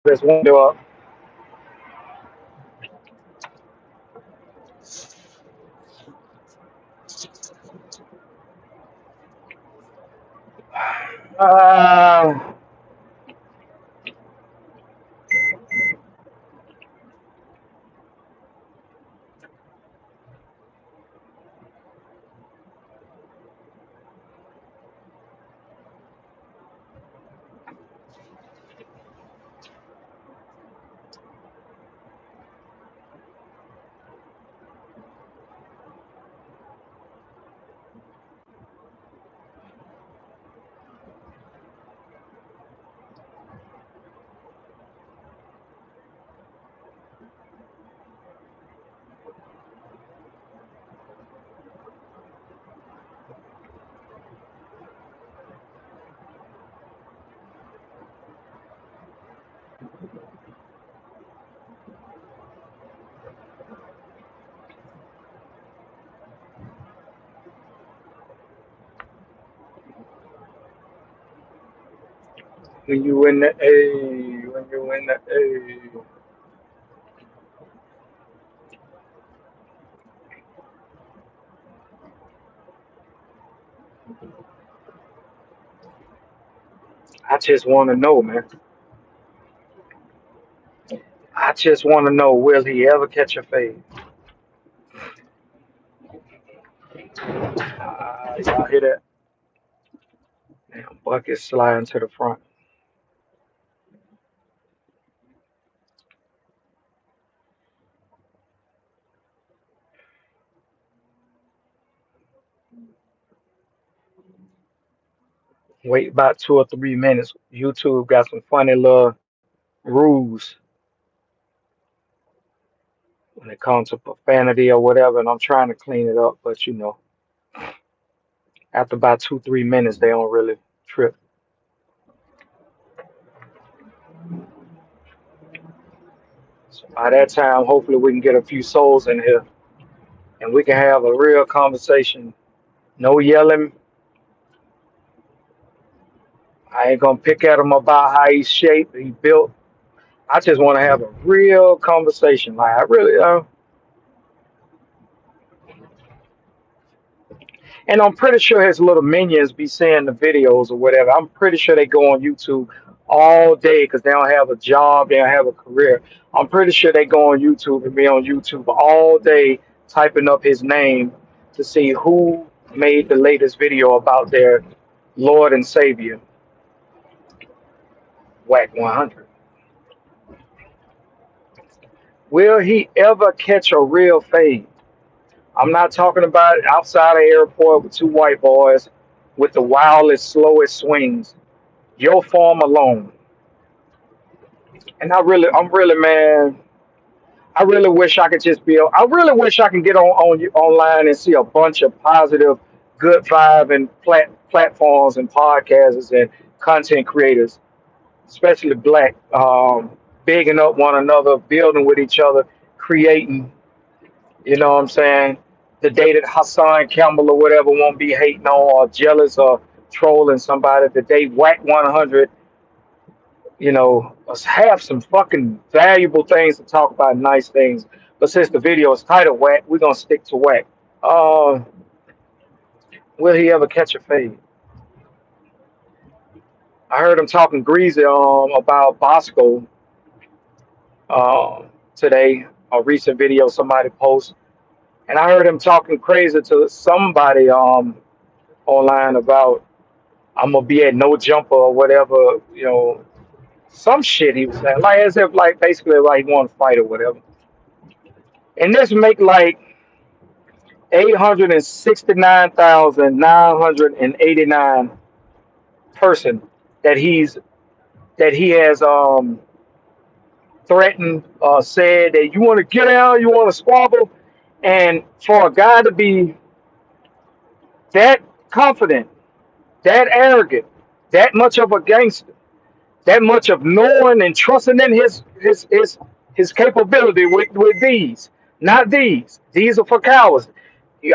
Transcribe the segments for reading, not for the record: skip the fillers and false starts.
This window up. Uh, when you in the A, when you in the A. I just want to know, man. I just want to know, will he ever catch a fade? Y'all hear that? Damn, bucket sliding to the front. Wait about 2 or 3 minutes. YouTube got some funny little rules when it comes to profanity or whatever, and I'm trying to clean it up, but after about 2, 3 minutes, they don't really trip. So by that time, hopefully, we can get a few souls in here and we can have a real conversation. No yelling. I ain't gonna pick at him about how he's shaped, he built. I just want to have a real conversation. Like I really, and I'm pretty sure his little minions be seeing the videos or whatever. I'm pretty sure they go on YouTube all day because they don't have a job, they don't have a career. I'm pretty sure they go on YouTube and be on YouTube all day typing up his name to see who made the latest video about their Lord and Savior, Wack 100. Will he ever catch a real fade? I'm not talking about outside the airport with two white boys with the wildest, slowest swings. Your form alone. And I'm really, man. I really wish I could just be. I really wish I can get on online and see a bunch of positive, good vibe and platforms and podcasters and content creators, especially black, bigging up one another, building with each other, creating. You know what I'm saying? The day that Hassan Campbell or whatever won't be hating on or jealous or trolling somebody. The day Whack 100, us have some fucking valuable things to talk about, nice things. But since the video is titled Whack, we're gonna stick to Whack. Uh, will he ever catch a fade? I heard him talking greasy about Bosco uh, today. A recent video somebody posted, and I heard him talking crazy to somebody online about I'm gonna be at no jumper or whatever, some shit he was saying, like as if like basically like he want to fight or whatever. And this make like 869,989 person that he has threatened, said that you want to get out, you want to squabble, and for a guy to be that confident, that arrogant, that much of a gangster, that much of knowing and trusting in his capability with these. Not these. These are for cowards.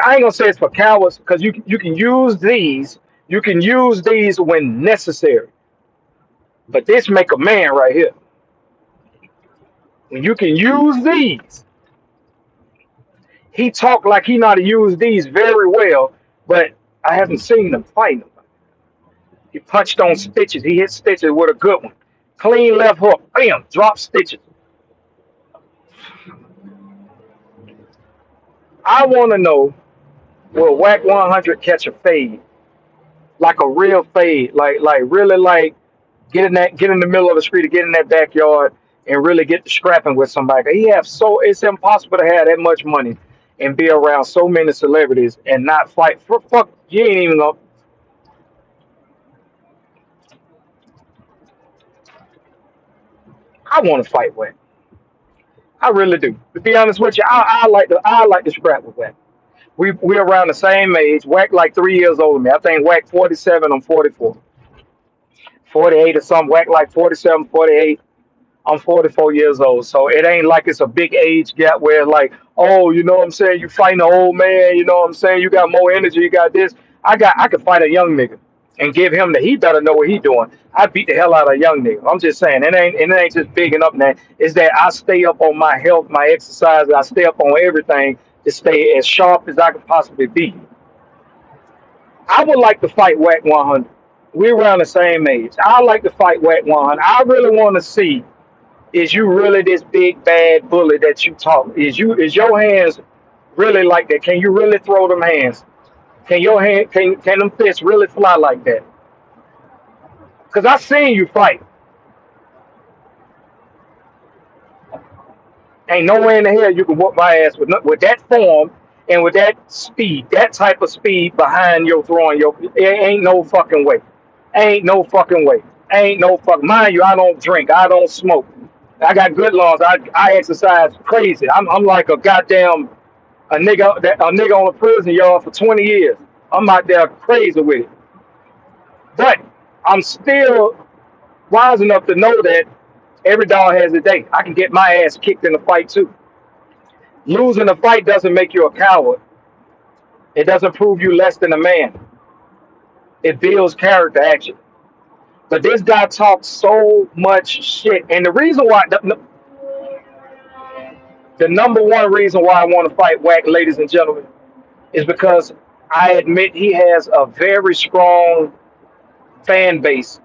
I ain't gonna say it's for cowards because you can use these. You can use these when necessary. But this make a man right here. When you can use these, he talked like he know how to use these very well, but I haven't seen them fight him. He punched on Stitches. He hit Stitches with a good one. Clean left hook. Bam. Drop Stitches. I want to know, will Wack 100 catch a fade? Like a real fade. Like really like get in the middle of the street or get in that backyard and really get to scrapping with somebody. He have so it's impossible to have that much money and be around so many celebrities and not fight for fuck you ain't even know. I want to fight Wack. I really do. To be honest with you, I like to scrap with Wack. We around the same age. Wack like 3 years older than me. I think Wack 47. I'm 44. 48 or something. Wack like 47, 48. I'm 44 years old. So it ain't like it's a big age gap where like, oh, you know what I'm saying? You fighting an old man. You know what I'm saying? You got more energy. You got this. I could fight a young nigga and give him the. He better know what he doing. I beat the hell out of a young nigga. I'm just saying it ain't just big enough now. It's that I stay up on my health, my exercise. I stay up on everything to stay as sharp as I could possibly be. I would like to fight Wack 100. We're around the same age. I like to fight Wack 100. I really want to see, is you really this big bad bully that you talk? Is your hands really like that? Can you really throw them hands? Can them fists really fly like that? Cause I seen you fight. Ain't no way in the hell you can whoop my ass with with that form and with that speed, that type of speed behind your throwing your. It ain't no fucking way. Ain't no fucking way. Ain't no fuck. Mind you, I don't drink. I don't smoke. I got good lungs. I exercise crazy. I'm like a goddamn a nigga on a prison yard for 20 years. I'm out there crazy with it. But I'm still wise enough to know that every dog has a day. I can get my ass kicked in a fight too. Losing a fight doesn't make you a coward. It doesn't prove you less than a man. It builds character, actually. But this guy talks so much shit, and the reason why the number one reason why I want to fight Wack, ladies and gentlemen, is because I admit he has a very strong fan base,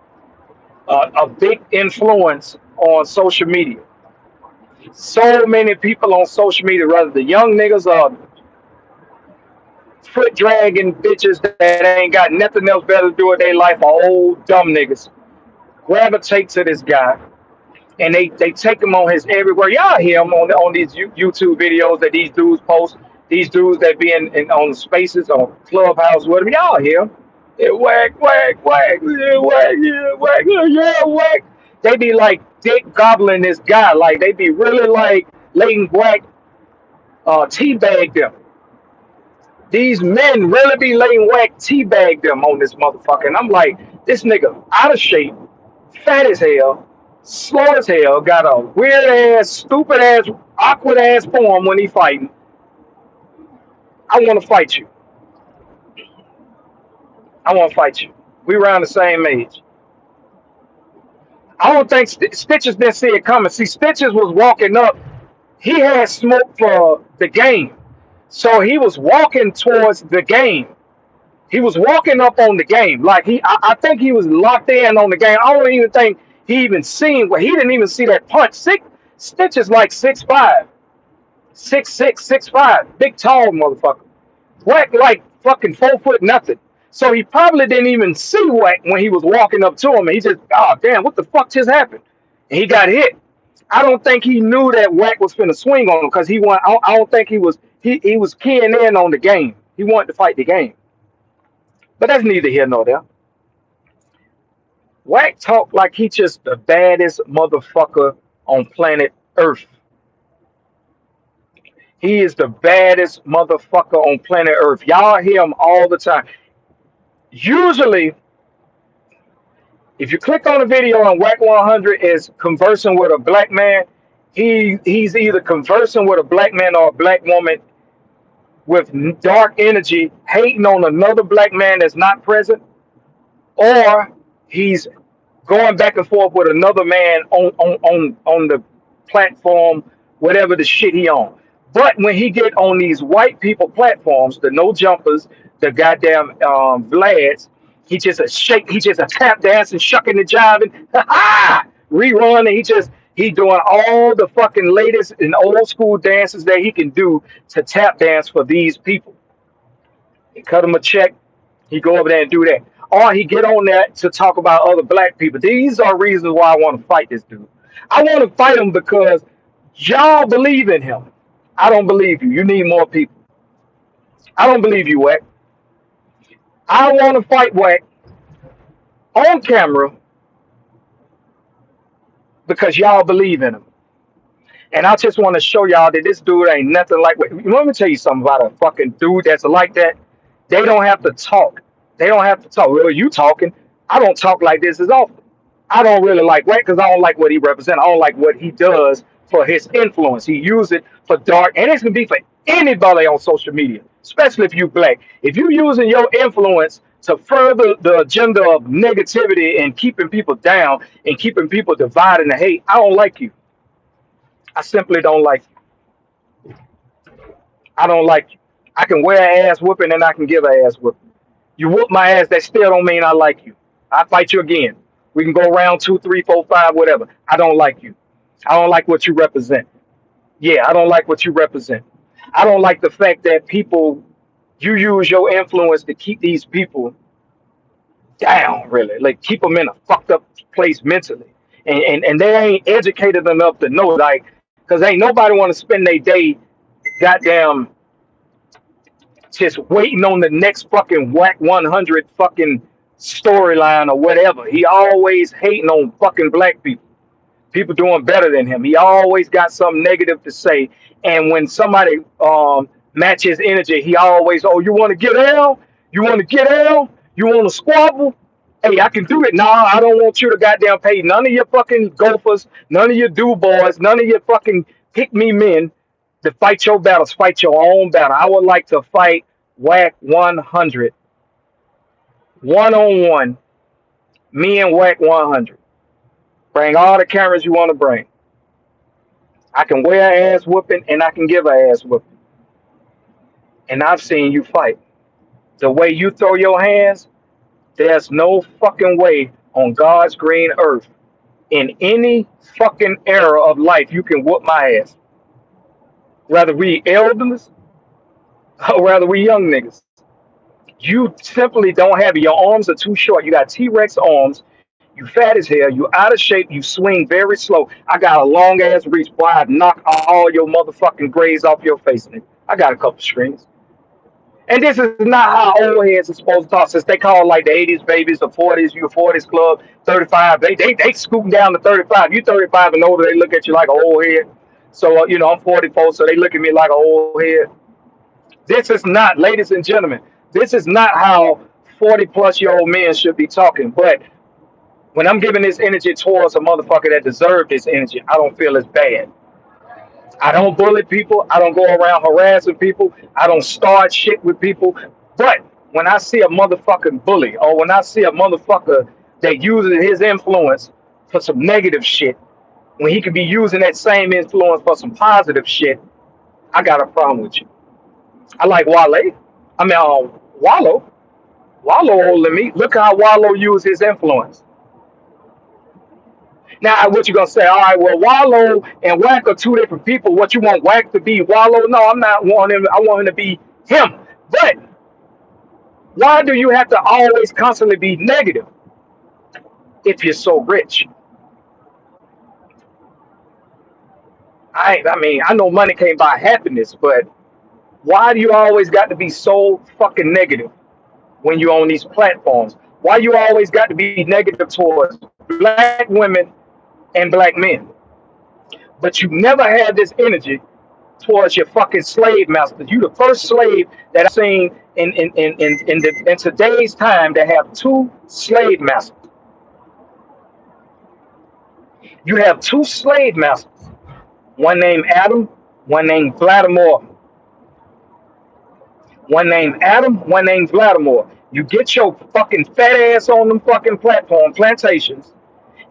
a big influence on social media. So many people on social media, whether the young niggas or foot dragging bitches that ain't got nothing else better to do with their life, or old dumb niggas, gravitate to this guy and they take him on his everywhere. Y'all hear him on these YouTube videos that these dudes post. These dudes that be in on the spaces on Clubhouse with him. Y'all hear him. Yeah, Wack, Wack, Wack, yeah, Wack, yeah, Wack, yeah, Wack. They be like dick gobbling this guy. Like they be really like letting Wack teabag them. These men really be letting Wack teabag them on this motherfucker. And I'm like, this nigga out of shape, fat as hell, slow as hell, got a weird ass, stupid ass, awkward ass form when he fighting. I want to fight you. I want to fight you. We around the same age. I don't think Stitches didn't see it coming. See, Stitches was walking up. He had smoke for the game. So he was walking towards the game. He was walking up on the game. Like I think he was locked in on the game. I don't even think he even seen he didn't even see that punch. Stitches like 6'5", 6'6", 6'5", big tall motherfucker. Wack like fucking 4 foot nothing. So he probably didn't even see Wack when he was walking up to him. And he just, oh damn, what the fuck just happened? And he got hit. I don't think he knew that Wack was finna swing on him because he won. I don't think he was keying in on the game. He wanted to fight the game. But that's neither here nor there. Wack talk like he just the baddest motherfucker on planet Earth. He is the baddest motherfucker on planet Earth. Y'all hear him all the time. Usually, if you click on a video and Wack 100 is conversing with a black man, he's either conversing with a black man or a black woman with dark energy, hating on another black man that's not present, or he's going back and forth with another man on the platform, whatever the shit he on. But when he get on these white people platforms, the no jumpers, the goddamn Vlads, he just a shake, he just a tap dancing, shucking and jiving, rerun, and he doing all the fucking latest and old school dances that he can do to tap dance for these people. He cut him a check, he go over there and do that. Or he get on there to talk about other black people. These are reasons why I want to fight this dude. I want to fight him because y'all believe in him. I don't believe you. You need more people. I don't believe you, Wack. I want to fight Wack on camera because y'all believe in him. And I just want to show y'all that this dude ain't nothing like. Let me tell you something about a fucking dude that's like that. They don't have to talk. They don't have to talk. Well, you talking. I don't talk like this as often. I don't really like Wack because I don't like what he represents. I don't like what he does for his influence. He uses it for dark, and it's gonna be for anybody on social media, especially if you black. If you using your influence to further the agenda of negativity and keeping people down and keeping people divided and hate, I don't like you. I simply don't like you. I don't like you. I can wear an ass whooping and I can give an ass whooping. You whoop my ass, that still don't mean I like you. I fight you again. We can go round two, three, four, five, whatever. I don't like you. I don't like what you represent. Yeah, I don't like what you represent. I don't like the fact that people, you use your influence to keep these people down, really. Like, keep them in a fucked up place mentally. And they ain't educated enough to know, like, because ain't nobody want to spend their day goddamn just waiting on the next fucking Wack 100 fucking storyline or whatever. He always hating on fucking black people. People doing better than him. He always got something negative to say. And when somebody matches energy, he always, oh, you want to get out? You want to get out? You want to squabble? Hey, I can do it. Nah, I don't want you to goddamn pay none of your fucking gophers, none of your do boys, none of your fucking pick me men to fight your battles. Fight your own battle. I would like to fight Wack 100 one on one. Me and Wack 100. Bring all the cameras you want to bring. I can wear an ass whooping and I can give an ass whooping. And I've seen you fight. The way you throw your hands, there's no fucking way on God's green earth in any fucking era of life you can whoop my ass. Whether we elders or whether we young niggas. You simply don't have it. Your arms are too short. You got T-Rex arms. You fat as hell. You out of shape. You swing very slow. I got a long ass reach. Boy, I'd knock all your motherfucking grades off your face, nigga. I got a couple strings. And this is not how old heads are supposed to talk. Since they call like the 80s babies, the 40s, you a 40s club, 35. They scooting down to 35. You 35 and older, they look at you like an old head. So, I'm 44, so they look at me like an old head. This is not, ladies and gentlemen, this is not how 40 plus year old men should be talking. But when I'm giving this energy towards a motherfucker that deserves this energy, I don't feel as bad. I don't bully people. I don't go around harassing people. I don't start shit with people. But when I see a motherfucking bully or when I see a motherfucker that uses his influence for some negative shit, when he could be using that same influence for some positive shit, I got a problem with you. I like Wale. I mean, Wallow. Wallow older than me. Look how Wallow used his influence. Now, what you gonna say? All right, well, Wallow and Wack are two different people. What you want Wack to be Wallow? No, I'm not wanting him. I want him to be him. But why do you have to always constantly be negative if you're so rich? I mean, I know money can't buy happiness, but why do you always got to be so fucking negative when you're on these platforms? Why you always got to be negative towards black women and black men? But you never had this energy towards your fucking slave masters. You the first slave that I've seen in today's time to have two slave masters. You have two slave masters. One named Adam, one named Vladimir. One named Adam, one named Vladimir. You get your fucking fat ass on them fucking platform plantations,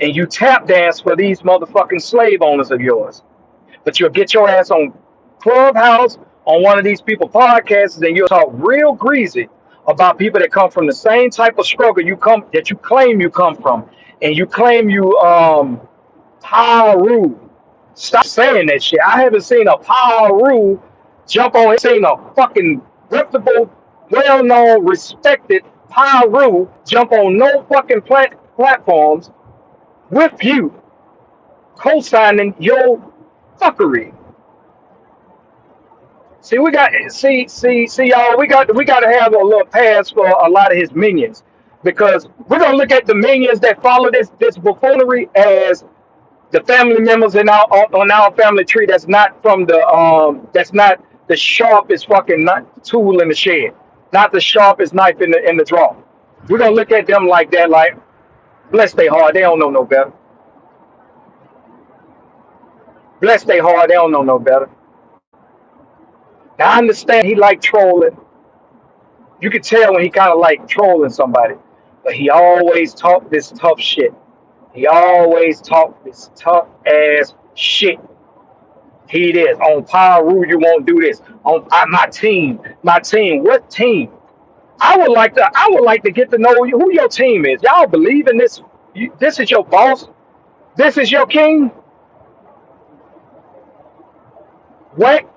and you tap dance for these motherfucking slave owners of yours. But you'll get your ass on Clubhouse on one of these people podcasts, and you'll talk real greasy about people that come from the same type of struggle you claim you come from, and you claim you Paru. Stop saying that shit. I haven't seen a Paru jump on. Seen a fucking reputable, well-known, respected Paru jump on no fucking platforms with you, co-signing your fuckery. See, y'all. We got to have a little pass for a lot of his minions, because we're gonna look at the minions that follow this buffoonery as the family members in our on our family tree. That's not the sharpest fucking tool in the shed, not the sharpest knife in the drawer. We're gonna look at them like that, like bless they heart, they don't know no better. Bless they heart, they don't know no better. Now I understand he like trolling. You could tell when he kind of like trolling somebody, but he always talk this tough shit. He always talk this tough ass shit. He it is on Power Rule. You won't do this on my team. My team. What team? I would like to get to know who your team is. Y'all believe in this? This is your boss. This is your king. What?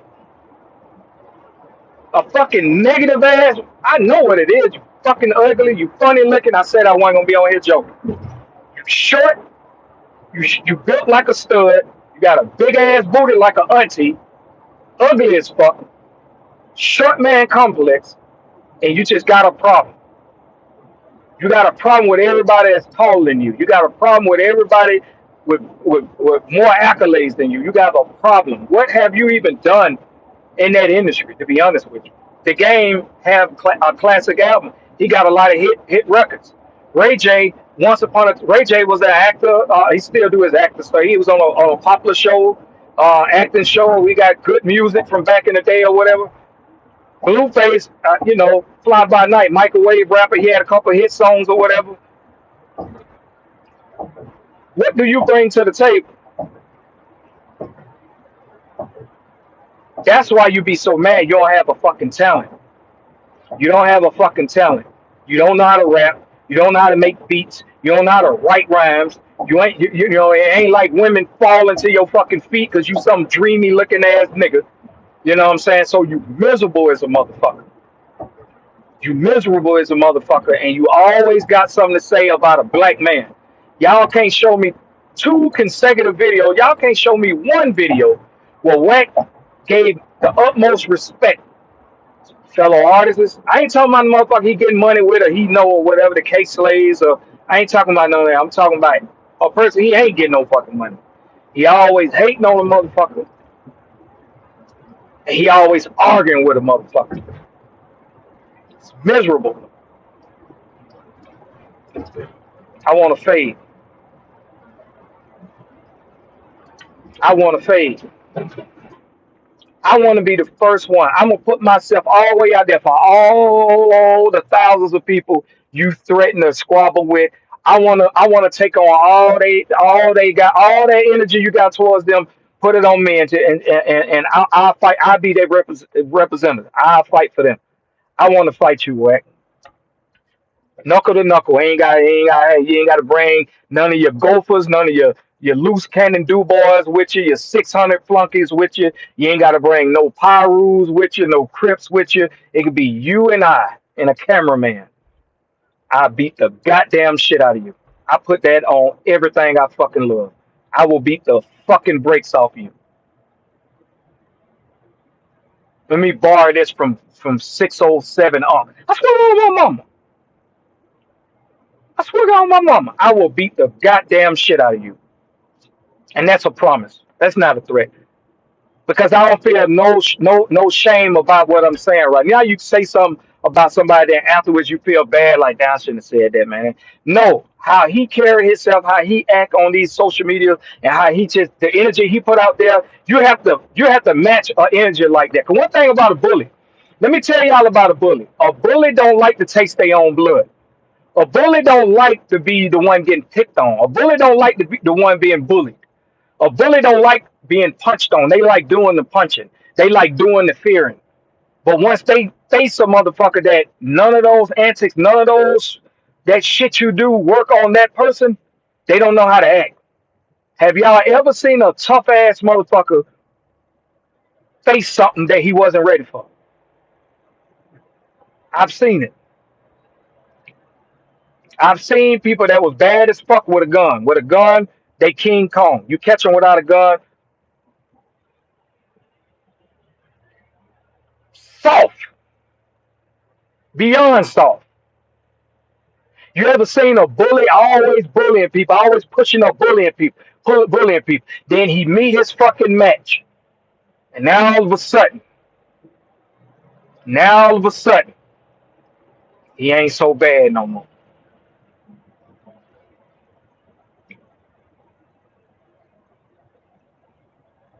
A fucking negative ass. I know what it is. You fucking ugly. You funny looking. I said I wasn't gonna be on here joking. You short. You built like a stud. You got a big ass booty like a auntie. Ugly as fuck. Short man complex. And you just got a problem. You got a problem with everybody that's taller than you. You got a problem with everybody with more accolades than you. You got a problem. What have you even done in that industry, to be honest with you? The game have a classic album. He got a lot of hit records. Ray J was an actor. He still do his actor stuff. He was on a popular show, acting show. We got good music from back in the day or whatever. Blueface, Fly By Night, microwave rapper. He had a couple of hit songs or whatever. What do you bring to the table? That's why you be so mad. You don't have a fucking talent. You don't have a fucking talent. You don't know how to rap. You don't know how to make beats. You don't know how to write rhymes. It ain't like women falling to your fucking feet because you some dreamy looking ass nigga. You know what I'm saying? So you miserable as a motherfucker. You miserable as a motherfucker, and you always got something to say about a black man. Y'all can't show me 2 consecutive videos. Y'all can't show me 1 video where Wack gave the utmost respect to fellow artists. I ain't talking about the motherfucker he getting money with or he know or whatever the case slays, or I ain't talking about none of that. I'm talking about a person he ain't getting no fucking money. He always hating on the motherfucker. And he always arguing with a motherfucker. It's miserable. I want to fade. I want to fade. I want to be the first one. I'm gonna put myself all the way out there for all the thousands of people you threaten to squabble with. I wanna take on all they got, all that energy you got towards them. Put it on me, and I'll fight. I'll be their representative. I'll fight for them. I want to fight you, Wack. Knuckle to knuckle. You ain't got to bring none of your gophers, none of your loose cannon do boys with you, your 600 flunkies with you. You ain't got to bring no Pyrus with you, no Crips with you. It could be you and I and a cameraman. I beat the goddamn shit out of you. I put that on everything I fucking love. I will beat the fucking brakes off you. Let me borrow this from 607 on. I swear on my mama. I swear on my mama. I will beat the goddamn shit out of you. And that's a promise. That's not a threat. Because I don't feel no shame about what I'm saying right now. You say something about somebody that afterwards you feel bad, like I shouldn't have said that, man. No, how he carry himself, how he act on these social media, and how he just the energy he put out there. You have to match an energy like that. Cause one thing about a bully, let me tell y'all about a bully. A bully don't like to taste their own blood. A bully don't like to be the one getting picked on. A bully don't like to be the one being bullied. A bully don't like being punched on. They like doing the punching. They like doing the fearing. But once they face a motherfucker that none of those antics, none of those that shit you do work on that person, they don't know how to act. Have y'all ever seen a tough ass motherfucker face something that he wasn't ready for? I've seen it. I've seen people that was bad as fuck with a gun. With a gun, they King Kong. You catch them without a gun, soft, beyond soft. You ever seen a bully always bullying people, always pushing up bullying people, bullying people? Then he meet his fucking match, and now all of a sudden, he ain't so bad no more.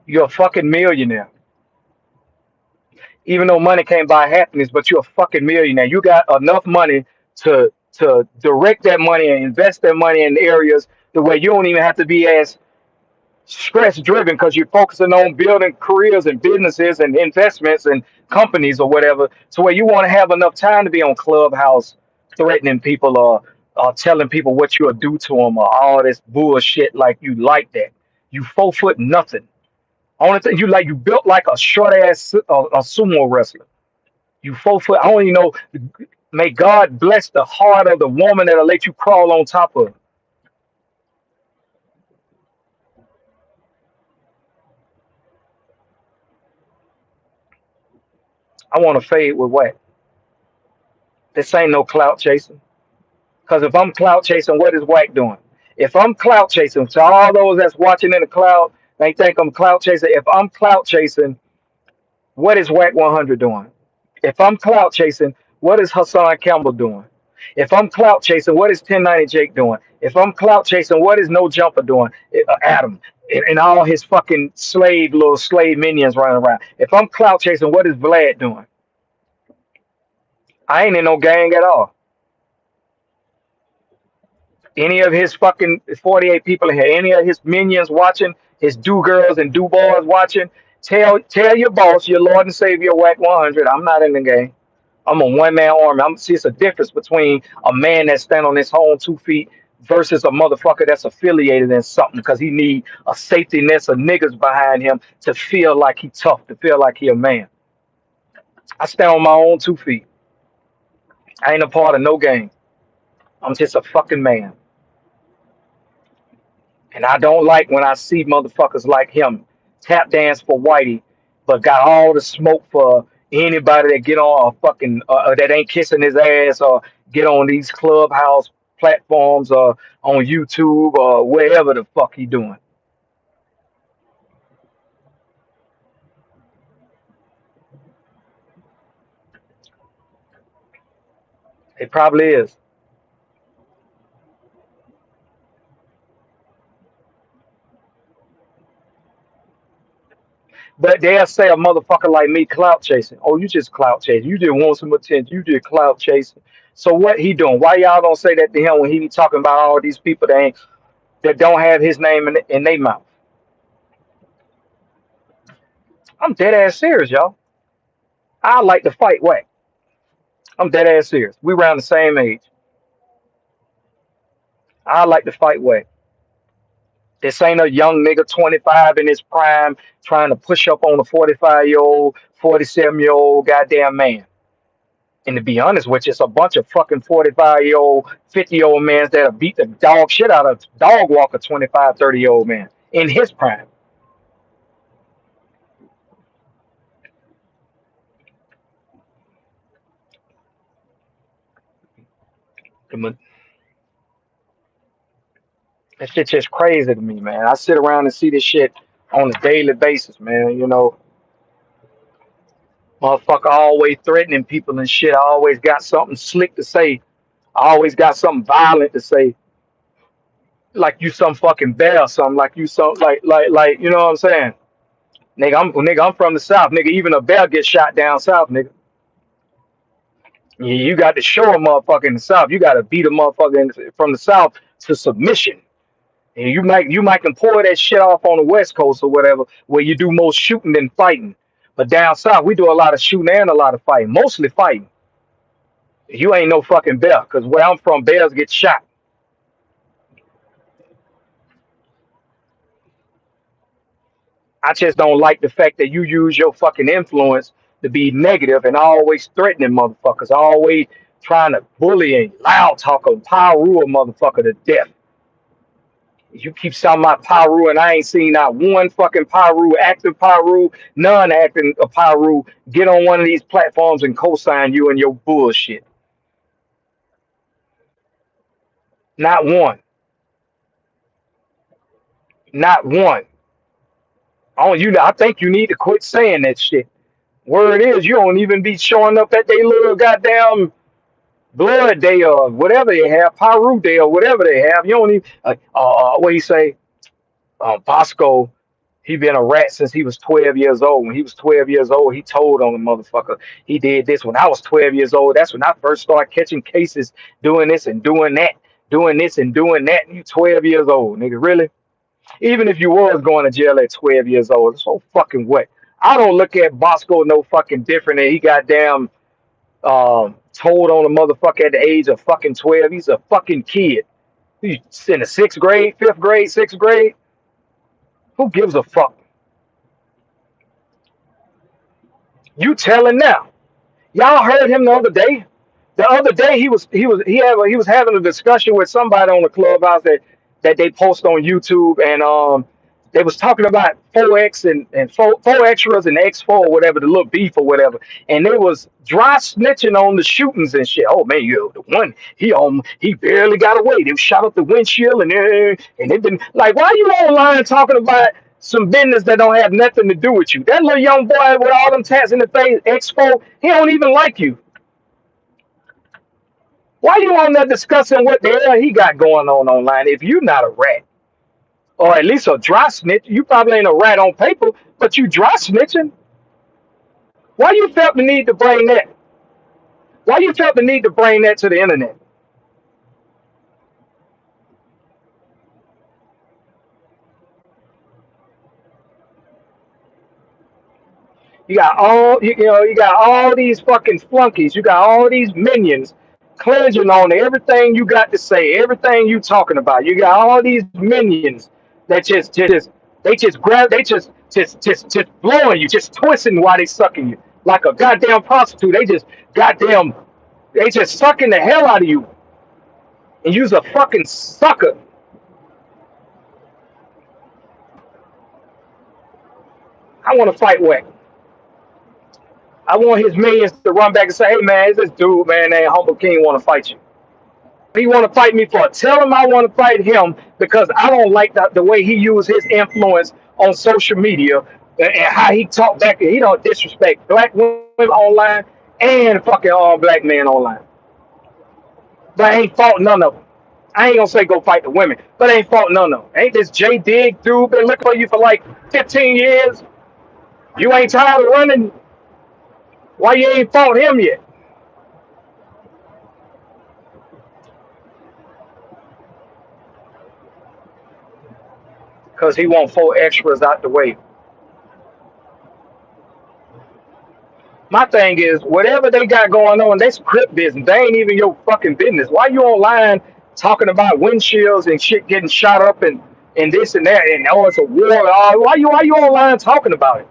You're a fucking millionaire. Even though money can't buy happiness, but you're a fucking millionaire. You got enough money to direct that money and invest that money in areas the way you don't even have to be as stress driven because you're focusing on building careers and businesses and investments and companies or whatever. So where you want to have enough time to be on Clubhouse threatening people or telling people what you'll do to them or all this bullshit like you like that. You 4 foot nothing. Only thing you like, you built like a short ass a sumo wrestler. You 4 foot. I don't even know. May God bless the heart of the woman that'll let you crawl on top of. I want to fade with Wack. This ain't no clout chasing. Because if I'm clout chasing, what is Wack doing? If I'm clout chasing, to all those that's watching in the cloud, they think I'm clout chasing. If I'm clout chasing, what is Wack 100 doing? If I'm clout chasing, what is Hassan Campbell doing? If I'm clout chasing, what is 1090 Jake doing? If I'm clout chasing, what is No Jumper doing? Adam and all his fucking little slave minions running around. If I'm clout chasing, what is Vlad doing? I ain't in no gang at all. Any of his fucking 48 people in here, any of his minions watching, his do girls and do boys watching, tell your boss, your Lord and Savior, Wack 100, I'm not in the game. I'm a one man army. See, it's a difference between a man that stand on his own 2 feet versus a motherfucker that's affiliated in something because he need a safety net of niggas behind him to feel like he tough, to feel like he a man. I stand on my own 2 feet. I ain't a part of no gang. I'm just a fucking man. And I don't like when I see motherfuckers like him tap dance for Whitey, but got all the smoke for anybody that get on a fucking that ain't kissing his ass or get on these clubhouse platforms or on YouTube or wherever the fuck he doing. It probably is. But they'll say a motherfucker like me clout chasing. Oh, you just clout chasing. You just want some attention. You just clout chasing. So what he doing? Why y'all don't say that to him when he be talking about all these people that don't have his name in their mouth? I'm dead ass serious, y'all. I like to fight Wack. I'm dead ass serious. We around the same age. I like to fight Wack. This ain't a young nigga 25 in his prime trying to push up on a 45-year-old, 47-year-old goddamn man. And to be honest with you, it's a bunch of fucking 45-year-old, 50-year-old men that'll beat the dog shit out of dog walk a 25, 30-year-old man in his prime. That shit just crazy to me, man. I sit around and see this shit on a daily basis, man. Motherfucker always threatening people and shit. I always got something slick to say. I always got something violent to say. Like you some fucking bear or something. Like you some like you know what I'm saying? Nigga, I'm from the south, nigga. Even a bear gets shot down south, nigga. You got to show a motherfucker in the South. You got to beat a motherfucker from the South to submission. And you might can pour that shit off on the West Coast or whatever, where you do more shooting than fighting. But down south, we do a lot of shooting and a lot of fighting, mostly fighting. You ain't no fucking bear, because where I'm from, bears get shot. I just don't like the fact that you use your fucking influence to be negative and always threatening motherfuckers, always trying to bully and loud talk or power rule a motherfucker to death. You keep talking about Pyru, and I ain't seen not one fucking Pyru, active Pyru, none acting a Pyru get on one of these platforms and co-sign you and your bullshit. Not one. Not one. Oh, I think you need to quit saying that shit. Word is, you don't even be showing up at their little goddamn blood day or whatever they have, Pyru day or whatever they have. You don't even, what do you say? Bosco, he been a rat since he was 12 years old. When he was 12 years old, he told on the motherfucker, he did this when I was 12 years old. That's when I first started catching cases, doing this and doing that, doing this and doing that. And you 12 years old, nigga, really? Even if you was going to jail at 12 years old, so fucking what? I don't look at Bosco no fucking different than he goddamn told on a motherfucker at the age of fucking 12. He's a fucking kid. He's in the sixth grade, fifth grade, sixth grade. Who gives a fuck? You telling now? Y'all heard him the other day. The other day he was having a discussion with somebody on the clubhouse that they post on YouTube, and they was talking about 4X and four extras and X4 or whatever, the little beef or whatever, and they was dry snitching on the shootings and shit. Oh man, you the one he barely got away. They shot up the windshield and they been like, why you online talking about some business that don't have nothing to do with you? That little young boy with all them tats in the face, X4, he don't even like you. Why you on there discussing what the hell he got going on online if you not a rat? Or at least a dry snitch. You probably ain't a rat on paper, but you dry snitching. Why you felt the need to bring that? Why you felt the need to bring that to the internet? You got all these fucking flunkies. You got all these minions cleansing on everything you got to say, everything you talking about. You got all these minions that just blowing you, just twisting while they sucking you like a goddamn prostitute. They just sucking the hell out of you, and you's a fucking sucker. I want to fight Wack. I want his millions to run back and say, "Hey man, it's this dude, man, named Humble King want to fight you. He want to fight me for it. Tell him I want to fight him because I don't like the way he used his influence on social media and how he talk back. He don't disrespect black women online and fucking all black men online. But I ain't fought none of them. I ain't gonna say go fight the women, but I ain't fought none of them. Ain't this J Dig dude been looking for you for like 15 years? You ain't tired of running? Why you ain't fought him yet? Because he want four extras out the way. My thing is, whatever they got going on, that's crip business. They ain't even your fucking business. Why you online talking about windshields and shit getting shot up and this and that and oh it's a war? Why you online talking about it?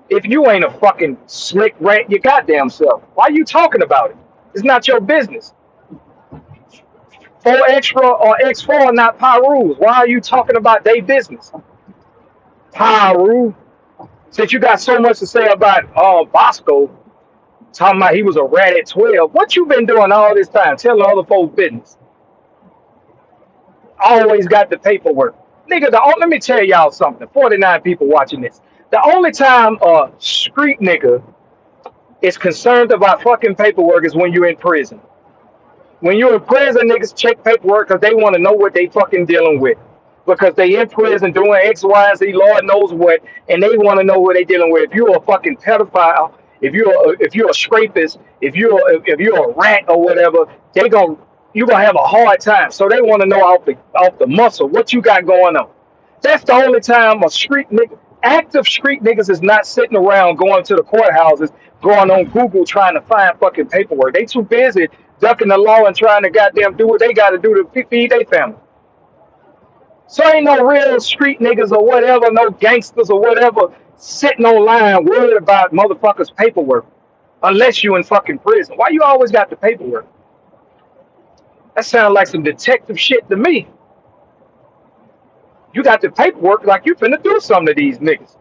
If you ain't a fucking slick rat, your goddamn self. Why you talking about it? It's not your business. Four extra or X4 are not Pyrus. Why are you talking about their business? Pyru. Since you got so much to say about Bosco, talking about he was a rat at 12. What you been doing all this time? Telling other folks business. Always got the paperwork. Nigga, let me tell y'all something. 49 people watching this. The only time a street nigga is concerned about fucking paperwork is when you're in prison. When you're in prison, niggas check paperwork because they want to know what they fucking dealing with. Because they in prison doing X, Y, Z, Lord knows what, and they want to know what they dealing with. If you're a fucking pedophile if you're a scrapist, if you're a rat or whatever, you're gonna have a hard time. So they want to know off the muscle what you got going on. That's the only time a street nigga, active street niggas is not sitting around going to the courthouses, going on Google trying to find fucking paperwork. They too busy ducking the law and trying to goddamn do what they got to do to feed their family. So ain't no real street niggas or whatever, no gangsters or whatever sitting online worried about motherfuckers' paperwork. Unless you in fucking prison. Why you always got the paperwork? That sounds like some detective shit to me. You got the paperwork like you finna do something to these niggas.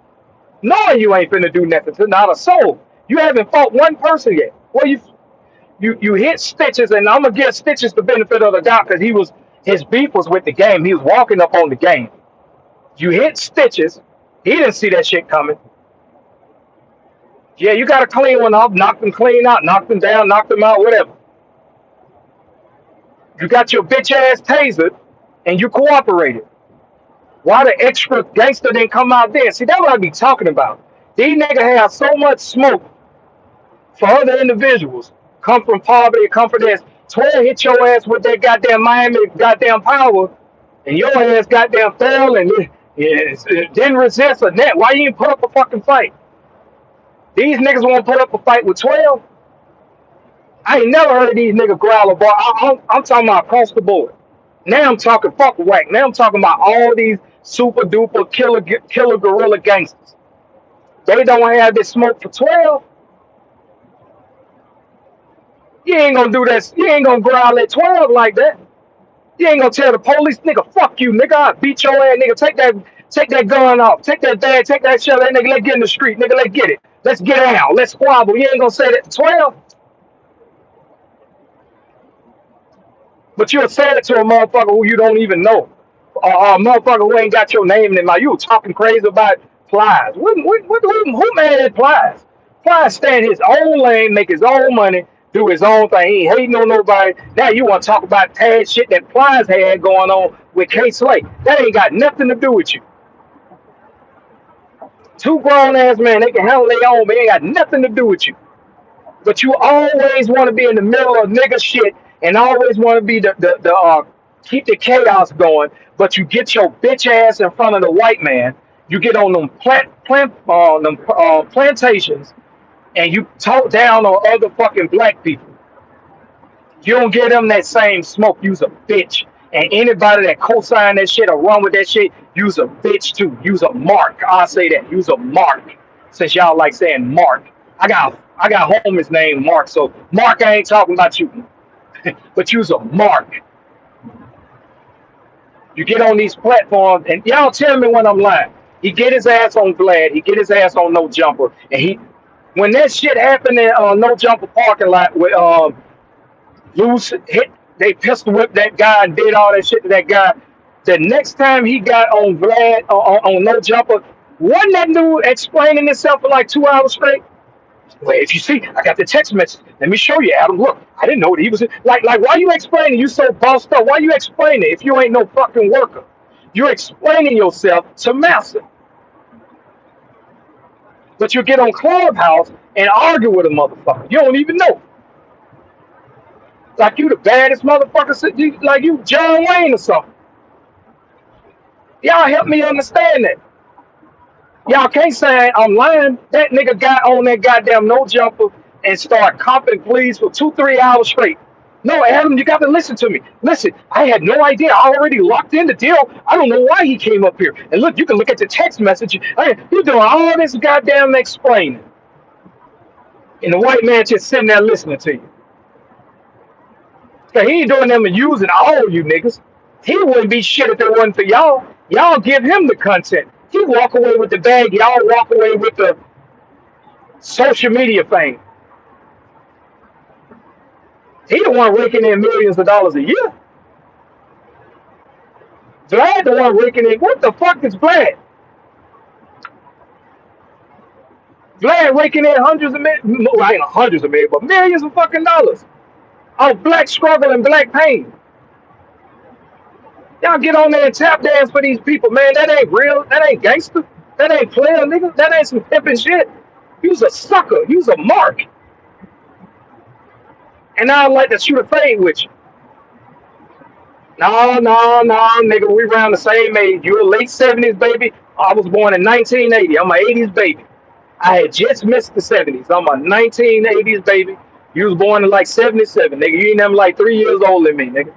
Knowing you ain't finna do nothing to not a soul. You haven't fought one person yet. Well, you hit Stitches, and I'm gonna give Stitches the benefit of the doubt because his beef was with the game. He was walking up on the game. You hit Stitches. He didn't see that shit coming. Yeah, you got to clean one up, knock them clean out, knock them down, knock them out, whatever. You got your bitch ass tasered, and you cooperated. Why the extra gangster didn't come out there? See, that's what I be talking about. These niggas have so much smoke for other individuals. Come from poverty, come from this. 12 hit your ass with that goddamn Miami goddamn power, and your ass goddamn fell and didn't resist or net. Why you didn't put up a fucking fight? These niggas won't put up a fight with 12. I ain't never heard of these niggas growl about. I'm talking about across the board. Now I'm talking fuck Wack. Now I'm talking about all these super duper killer gorilla gangsters. They don't have this smoke for 12. You ain't gonna do that. You ain't gonna growl at 12 like that. You ain't gonna tell the police, nigga, fuck you, nigga. I beat your ass, nigga. Take that gun off. Take that bag. Take that shit, that nigga. Let's get in the street, nigga. Let's get it. Let's get out. Let's squabble. You ain't gonna say that to 12. But you'll say it to a motherfucker who you don't even know. Or a motherfucker who ain't got your name in their mouth. You talking crazy about Plies. Who mad at Plies? Plies stay in his own lane, make his own money, do his own thing. He ain't hating on nobody. Now you want to talk about past shit that Plies had going on with K Slate. That ain't got nothing to do with you. Two grown ass men, they can handle their own, but it ain't got nothing to do with you. But you always want to be in the middle of nigga shit and always want to be the keep the chaos going. But you get your bitch ass in front of the white man. You get on them plantations and you talk down on other fucking black people. You don't give them that same smoke. You's a bitch. And anybody that co-sign that shit or run with that shit, you's a bitch too. You's a mark. I'll say that. You's a mark. Since y'all like saying mark. I got homies named Mark, so Mark, I ain't talking about you. But you's a mark. You get on these platforms and y'all tell me when I'm lying. He get his ass on Vlad, he get his ass on No Jumper, and he when that shit happened in No Jumper parking lot with loose hit, they pistol whipped that guy and did all that shit to that guy. The next time he got on Vlad on No Jumper, wasn't that dude explaining himself for like 2 hours straight? Well, if you see, I got the text message. Let me show you, Adam. Look, I didn't know what he was like. Why you explaining? You so bossed up. Why you explaining if you ain't no fucking worker? You're explaining yourself to massa. But you get on Clubhouse and argue with a motherfucker. You don't even know. Like you the baddest motherfucker. Like you John Wayne or something. Y'all help me understand that. Y'all can't say I'm lying. That nigga got on that goddamn No Jumper and start comping pleas for 2-3 hours straight. No, Adam, you got to listen to me. Listen, I had no idea. I already locked in the deal. I don't know why he came up here. And look, you can look at the text message. You're doing all this goddamn explaining. And the white man just sitting there listening to you. So he ain't doing them and using all you niggas. He wouldn't be shit if it wasn't for y'all. Y'all give him the content. He walk away with the bag. Y'all walk away with the social media fame. He the one raking in millions of dollars a year. Vlad the one raking in. What the fuck is Vlad? Vlad raking in hundreds of millions, well, ain't hundreds of millions, but millions of fucking dollars of black struggle and black pain. Y'all get on there and tap dance for these people, man. That ain't real. That ain't gangster. That ain't player, nigga. That ain't some pimping shit. You was a sucker. You was a mark. And I like to shoot a fade with you. No, no, no, nigga. We around the same age. You a late 70s, baby. I was born in 1980. I'm an 80s baby. I had just missed the 70s. I'm a 1980s baby. You was born in like 77, nigga. You ain't even like 3 years older than me, nigga.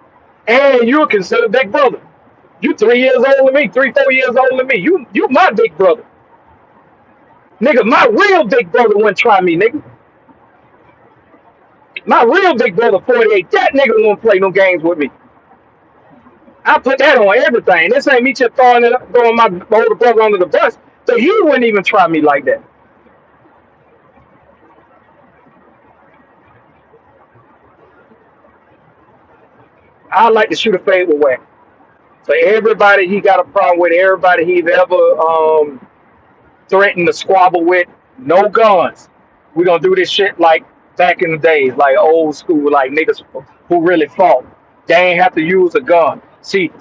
And you were considered big brother. You 3 years older than me, 3, 4 years older than me. You my big brother. Nigga, my real big brother wouldn't try me, nigga. My real big brother, 48, that nigga won't play no games with me. I put that on everything. This ain't me just throwing my older brother under the bus. So he wouldn't even try me like that. I like to shoot a fade with Wack. So everybody he got a problem with, everybody he's ever threatened to squabble with, no guns. We're gonna do this shit like back in the days, like old school, like niggas who really fought. They ain't have to use a gun. See,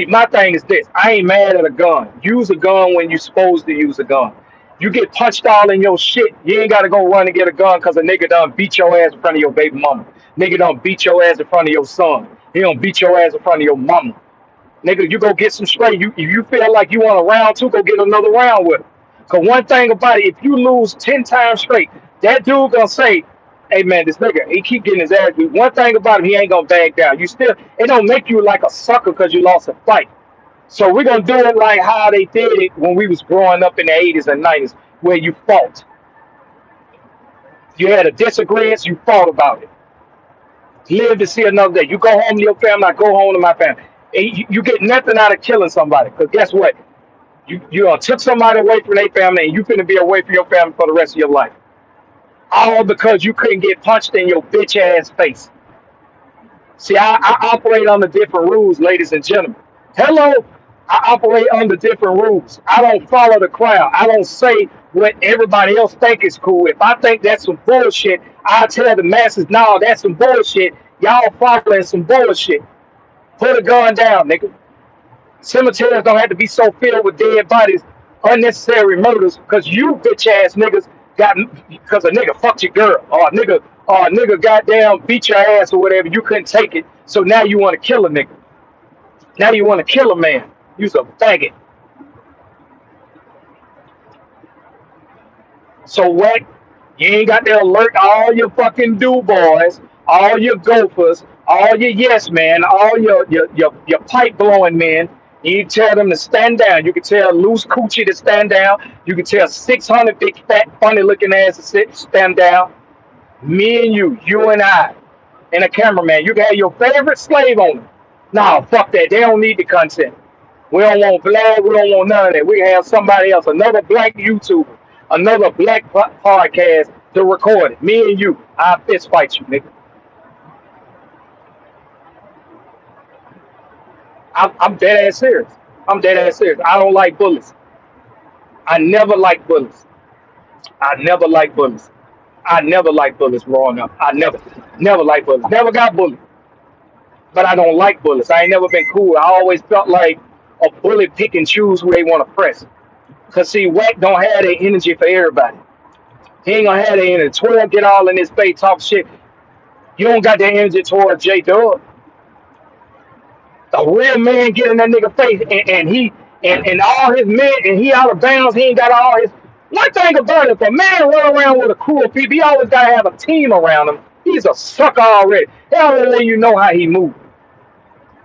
my thing is this. I ain't mad at a gun. Use a gun when you're supposed to use a gun. You get punched all in your shit, you ain't gotta go run and get a gun because a nigga done beat your ass in front of your baby mama. Nigga done beat your ass in front of your son. He done beat your ass in front of your mama. Nigga, you go get some straight. You if you feel like you want a round two, go get another round with him. Cause one thing about it, if you lose 10 times straight, that dude gonna say, "Hey man, this nigga, he keep getting his ass beat." One thing about him, he ain't gonna back down. You still, it don't make you like a sucker because you lost a fight. So we're gonna do it like how they did it when we was growing up in the 80s and 90s, where you fought. You had a disagreement, you fought about it. Live to see another day. You go home to your family, I go home to my family. And you get nothing out of killing somebody. Because guess what? You took somebody away from their family and you finna be away from your family for the rest of your life. All because you couldn't get punched in your bitch ass face. See, I operate under different rules, ladies and gentlemen. Hello, I operate under different rules. I don't follow the crowd. I don't say what everybody else think is cool. If I think that's some bullshit, I tell the masses, no, that's some bullshit. Y'all following some bullshit. Put a gun down, nigga. Cemeteries don't have to be so filled with dead bodies, unnecessary murders, because you bitch ass niggas got because a nigga fucked your girl or a nigga goddamn beat your ass or whatever. You couldn't take it, so now you want to kill a nigga. Now you want to kill a man. You's a faggot. So what? You ain't got to alert all your fucking do boys, all your gophers, all your yes men, all your pipe blowing men. You tell them to stand down. You can tell loose coochie to stand down. You can tell 600 big fat funny looking ass to stand down. Me and you and I, and a cameraman. You can have your favorite slave on them. Nah, fuck that. They don't need the content. We don't want Vlad. We don't want none of that. We can have somebody else, another black YouTuber, another black podcast to record it. Me and you, I fist fight you, nigga. I'm dead ass serious. I'm dead ass serious. I don't like bullets. I never liked bullets. I never liked bullets. I never liked bullets growing up. I never liked bullets. Never got bullied. But I don't like bullets. I ain't never been cool. I always felt like a bullet pick and choose who they want to press. Cause see, Wack don't have that energy for everybody. He ain't gonna have that energy. 12 get all in his face, talk shit. You don't got that energy towards J Dub. A real man get in that nigga face and all his men and he out of bounds, he ain't got all his one thing about it, if a man run around with a crew of people, he always gotta have a team around him. He's a sucker already. They already let you know how he moves.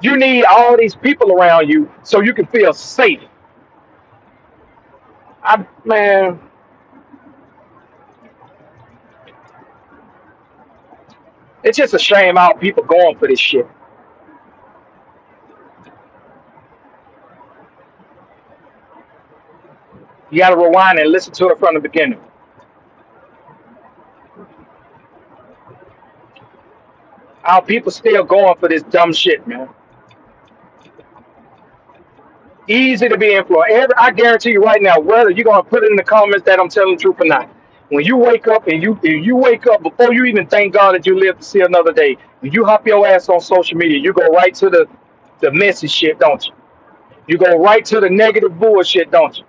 You need all these people around you so you can feel safe. Man, it's just a shame how people going for this shit. You gotta rewind and listen to it from the beginning. How people still going for this dumb shit, man. Easy to be influenced. I guarantee you right now, whether you're gonna put it in the comments that I'm telling the truth or not. When you wake up and you wake up before you even thank God that you live to see another day, when you hop your ass on social media, you go right to the messy shit, don't you? You go right to the negative bullshit, don't you?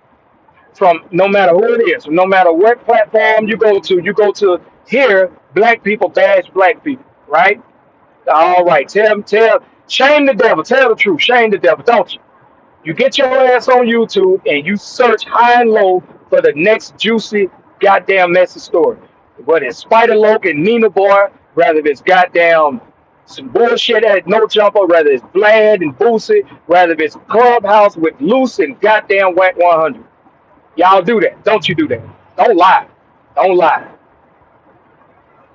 from no matter who it is, no matter what platform you go to here, black people bash black people, right? All right, shame the devil, tell the truth, shame the devil, don't you? You get your ass on YouTube and you search high and low for the next juicy goddamn messy story. Whether it's Spider Loke and Nina Boy, whether it's goddamn some bullshit at No Jumper, whether it's Vlad and Boosie, whether it's Clubhouse with Loose and goddamn Wack 100. Y'all do that. Don't you do that. Don't lie. Don't lie.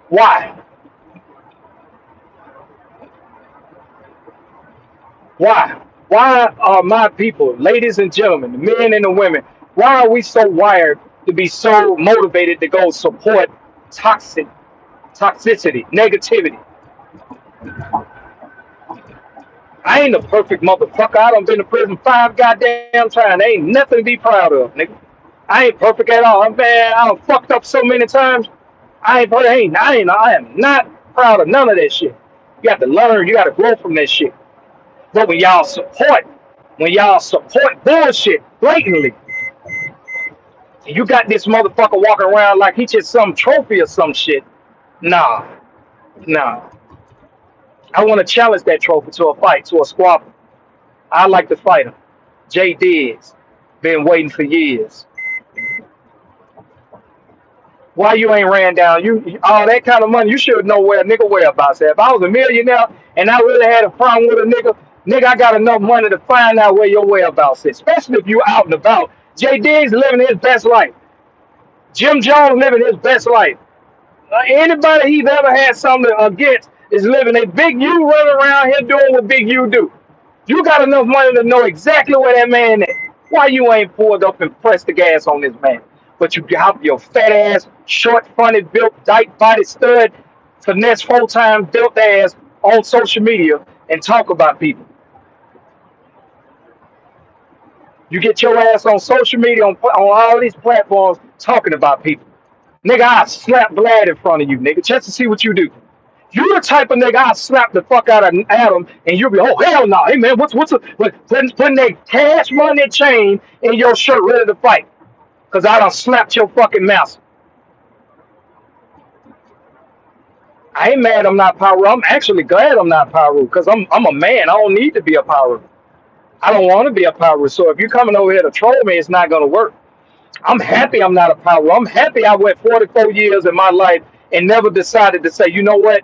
Why? Why? Why are my people, ladies and gentlemen, the men and the women, why are we so wired to be so motivated to go support toxic toxicity, negativity? I ain't a perfect motherfucker. I done been to prison 5 goddamn times. There ain't nothing to be proud of, nigga. I ain't perfect at all. Man, I done fucked up so many times. I am not proud of none of that shit. You got to learn, you got to grow from that shit. But when y'all support bullshit blatantly, you got this motherfucker walking around like he just some trophy or some shit. Nah, nah. I want to challenge that trophy to a fight, to a squabble. I like to fight him. Jay Diggs, been waiting for years. Why you ain't ran down? All that kind of money, you should know where a nigga whereabouts at. If I was a millionaire and I really had a problem with a nigga, I got enough money to find out where your whereabouts is. Especially if you out and about. Jay Diggs living his best life. Jim Jones living his best life. Anybody he's ever had something against is living a big you running around here doing what big you do. You got enough money to know exactly where that man is. Why you ain't pulled up and pressed the gas on this man? But you got your fat ass, short, funny built, dyke body stud, finesse 4 times built ass on social media and talk about people. You get your ass on social media on all these platforms talking about people. Nigga, I slap Vlad in front of you, nigga, just to see what you do. You the type of nigga I slap the fuck out of Adam, and you'll be, oh hell no, hey man, putting that cash money chain in your shirt ready to fight, cause I done slapped your fucking mouse. I ain't mad I'm not Pyro. I'm actually glad I'm not Pyro, cause I'm a man. I don't need to be a Pyro. I don't want to be a Pyro. So if you're coming over here to troll me, it's not gonna work. I'm happy I'm not a Pyro. I'm happy I went 44 years in my life and never decided to say, you know what?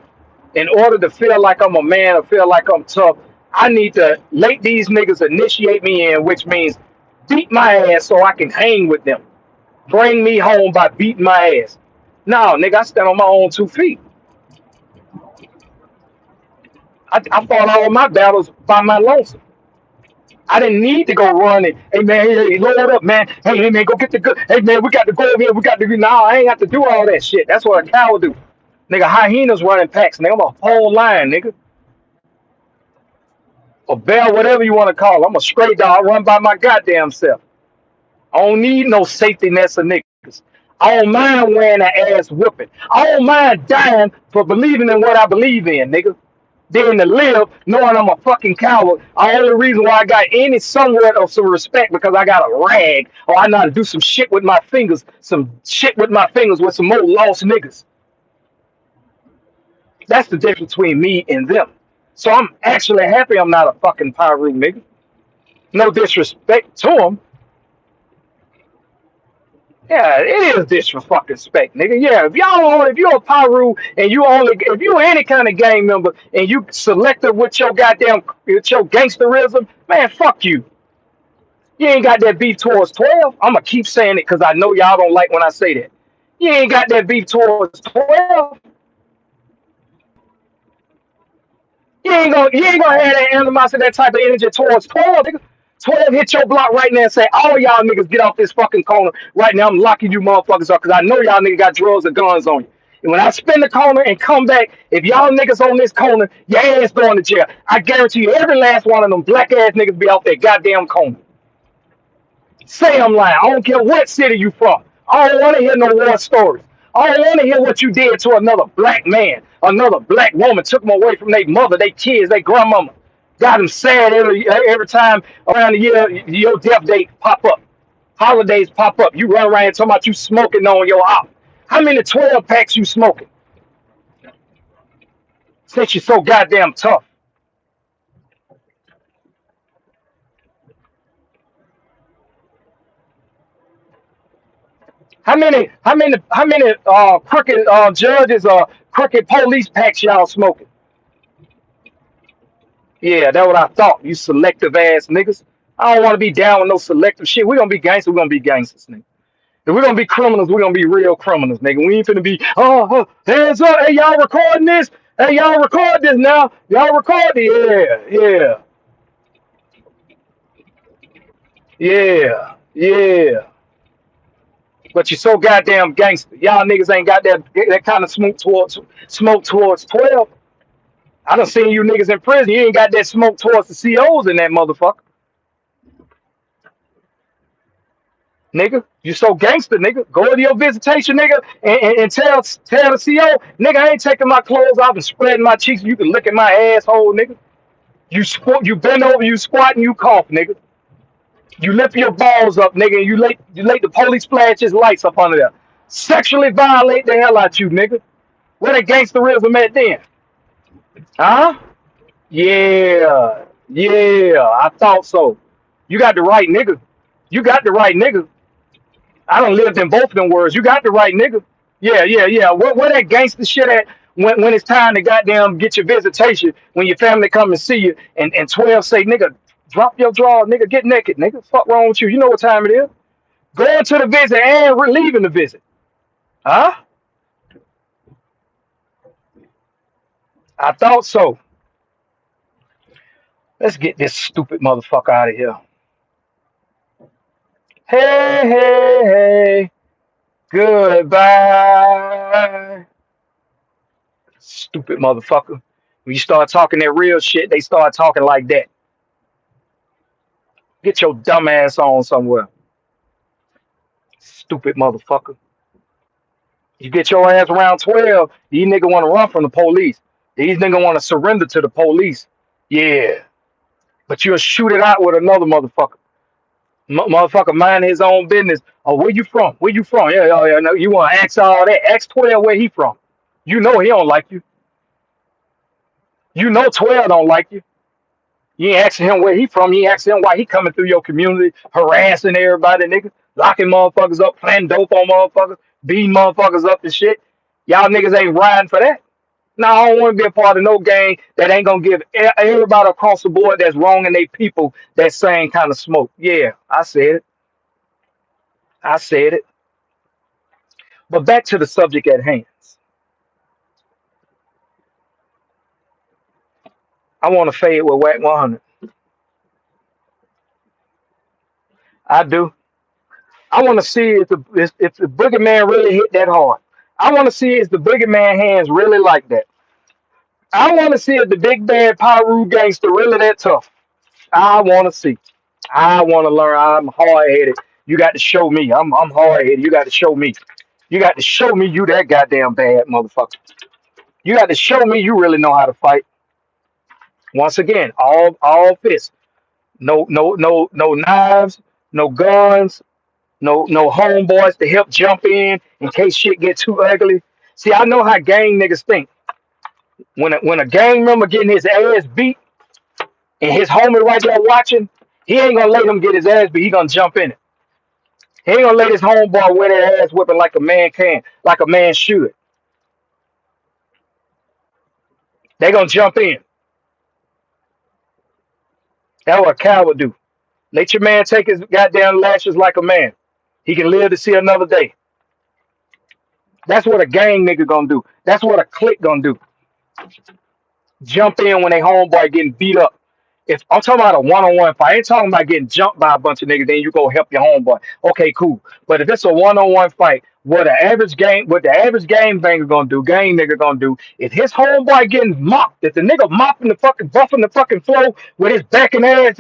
In order to feel like I'm a man or feel like I'm tough, I need to let these niggas initiate me in, which means beat my ass so I can hang with them. Bring me home by beating my ass. No, nigga, I stand on my own 2 feet. I fought all my battles by my lonesome. I didn't need to go run it. Hey man, hey, load up, man. Hey man, go get the good. Hey man, we got to go over here. We got to do. No, I ain't have to do all that shit. That's what a cow do. Nigga, hyenas running packs. Nigga, I'm a whole lion, nigga. A bear, whatever you want to call it. I'm a stray dog. I run by my goddamn self. I don't need no safety nets of niggas. I don't mind wearing an ass whipping. I don't mind dying for believing in what I believe in, nigga. Than to live knowing I'm a fucking coward. The only reason why I got any somewhat of some respect because I got a rag or I know how to do some shit with my fingers, with some more lost niggas. That's the difference between me and them. So I'm actually happy I'm not a fucking Pyru nigga. No disrespect to them. Yeah, it is disrespect, nigga. Yeah, if you're a Pyru and if you're any kind of gang member and you selective with your gangsterism, man, fuck you. You ain't got that beef towards 12. I'ma keep saying it because I know y'all don't like when I say that. You ain't got that beef towards 12. You ain't gonna have that animosity, that type of energy towards 12, nigga. 12 hit your block right now and say, all y'all niggas get off this fucking corner right now. I'm locking you motherfuckers up because I know y'all niggas got drugs and guns on you. And when I spin the corner and come back, if y'all niggas on this corner, your ass going to jail. I guarantee you every last one of them black ass niggas be off that goddamn corner. Say I'm lying. I don't care what city you from. I don't want to hear no war stories. I don't want to hear what you did to another black man, another black woman, took them away from their mother, their kids, their grandmama. Got them sad every time around the year your death date pop up. Holidays pop up. You run around talking about you smoking on your op. How many 12 packs you smoking? Since you're so goddamn tough. How many crooked judges or crooked police packs y'all smoking? Yeah, that's what I thought. You selective ass niggas. I don't want to be down with no selective shit. We're gonna be gangsters, we're gonna be gangsters, nigga. If we're gonna be criminals, we're gonna be real criminals, nigga. We ain't finna be, hands up, hey, y'all recording this? Hey, y'all record this now. Y'all record it. Yeah, yeah, yeah. But you're so goddamn gangster. Y'all niggas ain't got that kind of smoke towards 12. I done seen you niggas in prison. You ain't got that smoke towards the COs in that motherfucker. Nigga. You so gangster, nigga. Go to your visitation, nigga, and tell the CO, nigga, I ain't taking my clothes off and spreading my cheeks. You can look at my asshole, nigga. You bend over, you squat, and you cough, nigga. You lift your balls up, nigga, and you let the police flash his lights up under there. Sexually violate the hell out you, nigga. Where the gangsterism at then? Huh? Yeah. Yeah. I thought so. You got the right nigga. You got the right nigga. I don't lived in both of them words. You got the right nigga. Yeah, yeah, yeah. Where that gangster shit at when it's time to goddamn get your visitation, when your family come and see you, and 12 say, nigga, drop your drawers, nigga, get naked, nigga. Fuck wrong with you? You know what time it is. Going to the visit and leaving the visit. Huh? I thought so. Let's get this stupid motherfucker out of here. Hey, hey, hey. Goodbye. Stupid motherfucker. When you start talking that real shit, they start talking like that. Get your dumb ass on somewhere. Stupid motherfucker. You get your ass around 12, these niggas want to run from the police. These niggas want to surrender to the police. Yeah. But you'll shoot it out with another motherfucker. Motherfucker mind his own business. Oh, where you from? Where you from? Yeah, yeah, yeah. No, you want to ask all that. Ask 12 where he from. You know he don't like you. You know 12 don't like you. You ain't asking him where he from. You ain't asking him why he coming through your community, harassing everybody, nigga, locking motherfuckers up, planting dope on motherfuckers, beating motherfuckers up and shit. Y'all niggas ain't riding for that. No, I don't want to be a part of no gang that ain't gonna give everybody across the board that's wrong and they people that same kind of smoke. Yeah, I said it. I said it. But back to the subject at hand. I want to fade with Wack 100. I do. I want to see if the boogeyman really hit that hard. I want to see if the boogeyman hands really like that. I want to see if the big bad Pyru gangster really that tough. I want to see. I want to learn. I'm hard headed. You got to show me. I'm hard headed. You got to show me. You got to show me you that goddamn bad motherfucker. You got to show me you really know how to fight. Once again, all fists. No knives, no guns, no homeboys to help jump in case shit get too ugly. See, I know how gang niggas think. When a gang member getting his ass beat and his homie right there watching, he ain't gonna let him get his ass beat. He gonna jump in it. He ain't gonna let his homeboy wear that ass whipping like a man can, like a man should. They gonna jump in. That's what a coward do. Let your man take his goddamn lashes like a man. He can live to see another day. That's what a gang nigga gonna do. That's what a clique gonna do. Jump in when they homeboy getting beat up. If I'm talking about a one-on-one fight, I ain't talking about getting jumped by a bunch of niggas, then you go help your homeboy. Okay, cool. But if it's a one-on-one fight, what the average game banger gonna do, game nigga gonna do, if his homeboy getting mopped, if the nigga mopping the fucking buffing the fucking floor with his back and ass,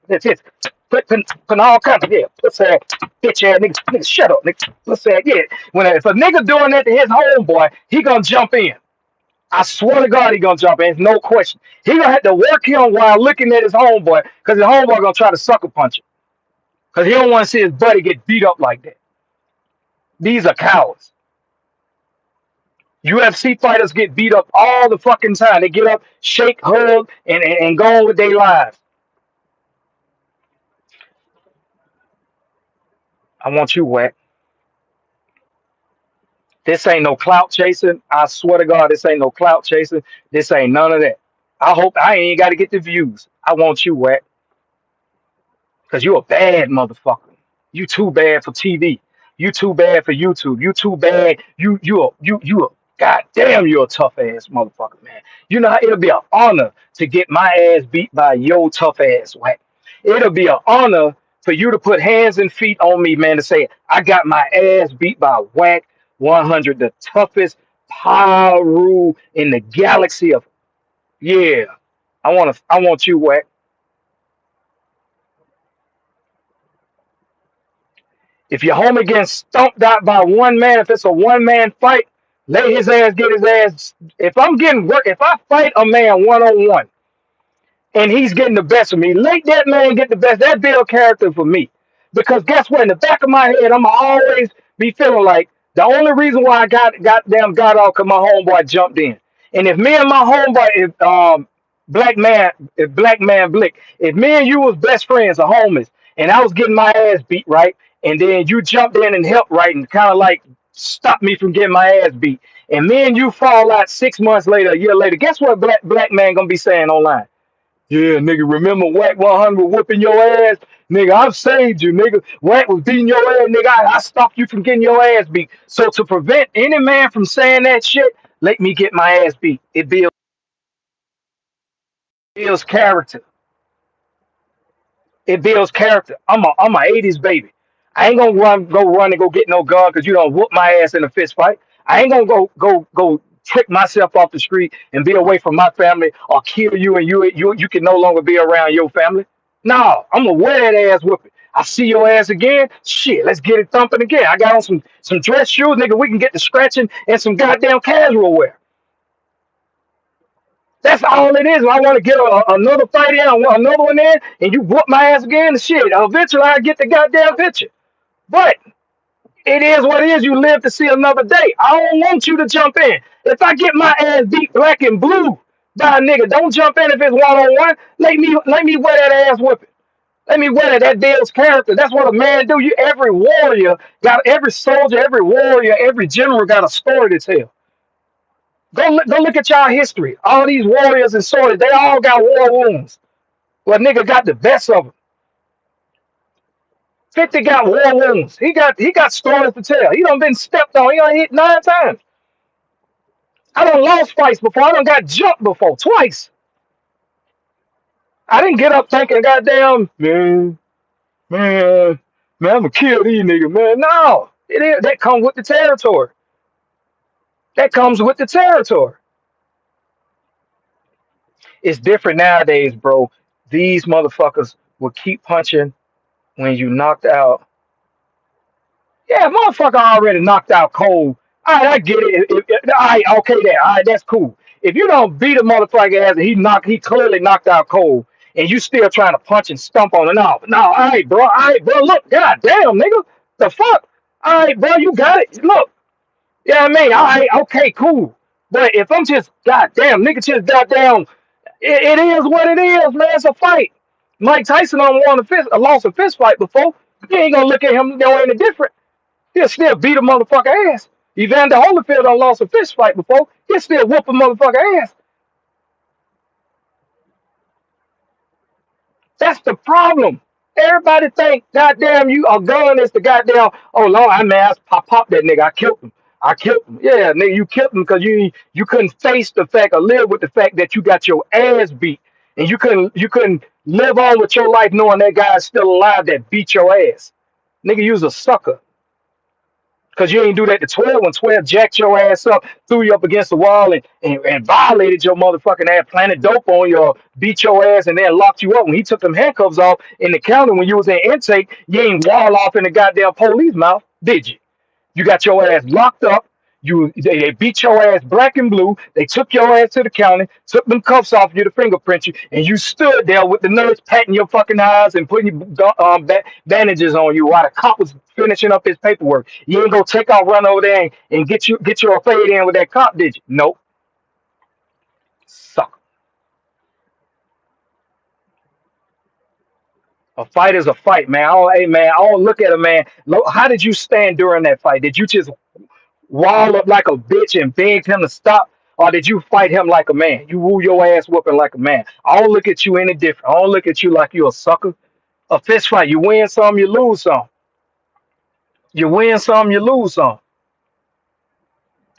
it's putting all kinds of pussy ass, bitch ass nigga, shut up, nigga, pussy ass, yeah. If a nigga doing that to his homeboy, he gonna jump in. I swear to God, he gonna jump in. It's no question. He gonna have to work him while looking at his homeboy, because his homeboy gonna try to sucker punch him. Because he don't want to see his buddy get beat up like that. These are cowards. UFC fighters get beat up all the fucking time. They get up, shake, hug, and go on with their lives. I want you, Wack. This ain't no clout chasing. I swear to God, this ain't no clout chasing. This ain't none of that. I hope I ain't got to get the views. I want you, Wack, because you a bad motherfucker. You too bad for TV. You too bad for YouTube. You too bad. You a goddamn. You're a tough ass motherfucker, man. You know it'll be an honor to get my ass beat by your tough ass, Wack. It'll be an honor for you to put hands and feet on me, man, to say I got my ass beat by Wack 100, the toughest power rule in the galaxy of. Yeah, I want you, Wack. If your homie getting stomped out by one man, if it's a one man fight, let his ass get his ass. If I'm getting work, if I fight a man 1-on-1 and he's getting the best of me, let that man get the best. That build character for me. Because guess what? In the back of my head, I'm always be feeling like the only reason why I got off because my homeboy jumped in. And if me and my homeboy, black man Blick, if me and you was best friends or homies, and I was getting my ass beat right, and then you jumped in and helped right, and kind of like stopped me from getting my ass beat, and me and you fall out 6 months later, a year later, guess what black man gonna be saying online? Yeah, nigga, remember Wack 100 whooping your ass? Nigga, I've saved you, nigga. Wack was beating your ass, nigga. I stopped you from getting your ass beat. So to prevent any man from saying that shit, let me get my ass beat. It builds character. It builds character. I'm a 80s baby. I ain't gonna run and go get no gun because you don't whoop my ass in a fist fight. I ain't gonna go trick myself off the street and be away from my family or kill you and you can no longer be around your family. No, I'm gonna wear that ass whooping. I see your ass again. Shit, let's get it thumping again. I got on some dress shoes, nigga. We can get the scratching and some goddamn casual wear. That's all it is. I want to get another fight in, I want another one in, and you whoop my ass again. Shit, eventually I get the goddamn picture. But it is what it is. You live to see another day. I don't want you to jump in. If I get my ass beat black and blue by a nigga, don't jump in if it's 1-on-1. Let me wear that ass whipping. Let me wear that. That builds character. That's what a man do. Every warrior got, every soldier, every warrior, every general got a story to tell. Go look at y'all history. All these warriors and soldiers, they all got war wounds. Well, nigga got the best of them. 50 got war wounds. He got stories to tell. He done been stepped on. He done hit 9 times. I done lost fights before. I done got jumped before twice. I didn't get up thinking, goddamn, man, I'm gonna kill these niggas, man. No, it is that comes with the territory. That comes with the territory. It's different nowadays, bro. These motherfuckers will keep punching when you knocked out. Yeah, motherfucker already knocked out cold. All right, I get it. All right, okay, there. All right, that's cool. If you don't beat a motherfucker ass and he clearly knocked out cold, and you still trying to punch and stump on it, no, all right, bro, look, god damn, nigga, the fuck, all right, bro, you got it, look, yeah, I mean, all right, okay, cool, but if I'm just goddamn, nigga, just goddamn, it is what it is, man. It's a fight. Mike Tyson don't won lost a fist fight before. You ain't gonna look at him no any different. He'll still beat a motherfucker ass. Evander Holyfield done lost a fist fight before. He'll still whoop a motherfucker ass. That's the problem. Everybody think, goddamn, you a gun is the goddamn, oh Lord, I mean, I popped that nigga. I killed him. I killed him. Yeah, nigga, you killed him because you couldn't face the fact or live with the fact that you got your ass beat. And you couldn't live on with your life knowing that guy's still alive that beat your ass. Nigga, you was a sucker. Because you ain't do that to 12 when 12 jacked your ass up, threw you up against the wall, and violated your motherfucking ass, planted dope on you, beat your ass, and then locked you up. When he took them handcuffs off in the counter when you was in intake, you ain't wall off in the goddamn police mouth, did you? You got your ass locked up. They beat your ass black and blue. They took your ass to the county, took them cuffs off you to fingerprint you, and you stood there with the nurse patting your fucking eyes and putting bandages on you while the cop was finishing up his paperwork. You ain't gonna take off, run over there and get your fade in with that cop, did you? Nope. Sucker. A fight is a fight, man. Hey, man, I don't look at a man. How did you stand during that fight? Did you just wall up like a bitch and begged him to stop? Or did you fight him like a man? You woo your ass whooping like a man. I don't look at you any different. I don't look at you like you a sucker. A fist fight, you win some, you lose some. You win some, you lose some.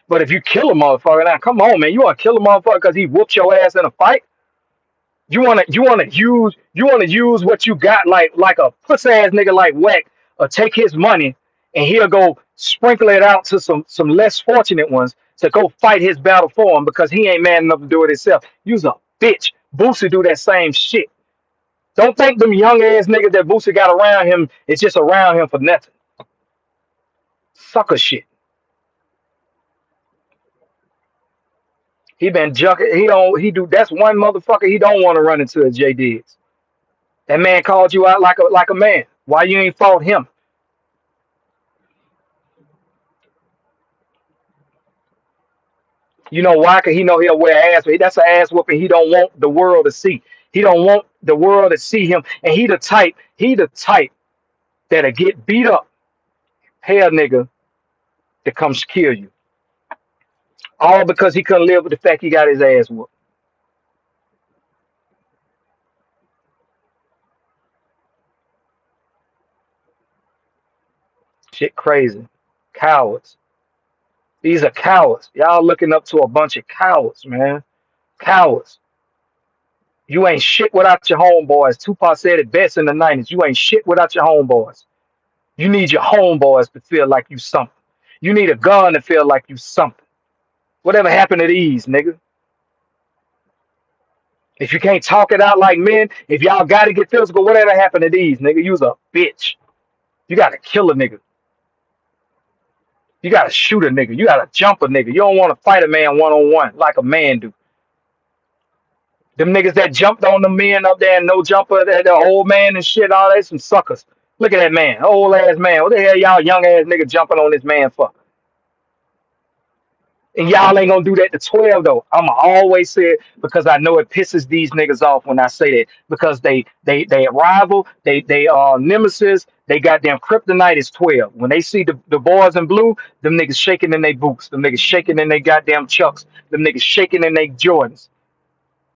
But if you kill a motherfucker, now come on, man, you want to kill a motherfucker because he whooped your ass in a fight? You wanna use what you got like a puss ass nigga like Wack, or take his money and he'll go sprinkle it out to some less fortunate ones to go fight his battle for him because he ain't man enough to do it himself. You's a bitch. Boosie do that same shit. Don't think them young ass niggas that Boosie got around him is just around him for nothing. Sucker shit. He been junking. He do. That's one motherfucker he don't want to run into is J Diggs. That man called you out like a man. Why you ain't fought him? You know why? Cause he know he'll wear ass. That's an ass whooping he don't want the world to see. He don't want the world to see him. And he the type that'll get beat up, pay a nigga to come kill you. All because he couldn't live with the fact he got his ass whooped. Shit crazy. Cowards. These are cowards. Y'all looking up to a bunch of cowards, man. Cowards. You ain't shit without your homeboys. Tupac said it best in the 90s. You ain't shit without your homeboys. You need your homeboys to feel like you something. You need a gun to feel like you something. Whatever happened to these, nigga? If you can't talk it out like men, if y'all gotta get physical, whatever happened to these, nigga? You's a bitch. You gotta kill a nigga. You gotta shoot a nigga. You gotta jump a nigga. You don't want to fight a man one on one like a man do. Them niggas that jumped on the men up there and no jumper, the old man and shit, all that, some suckers. Look at that man, old ass man. What the hell y'all young ass nigga jumping on this man for? And y'all ain't gonna do that to 12 though. I'ma always say it because I know it pisses these niggas off when I say that. Because they rival, they nemesis, they goddamn kryptonite is 12. When they see the boys in blue, them niggas shaking in their boots, them niggas shaking in their goddamn chucks, them niggas shaking in their Jordans.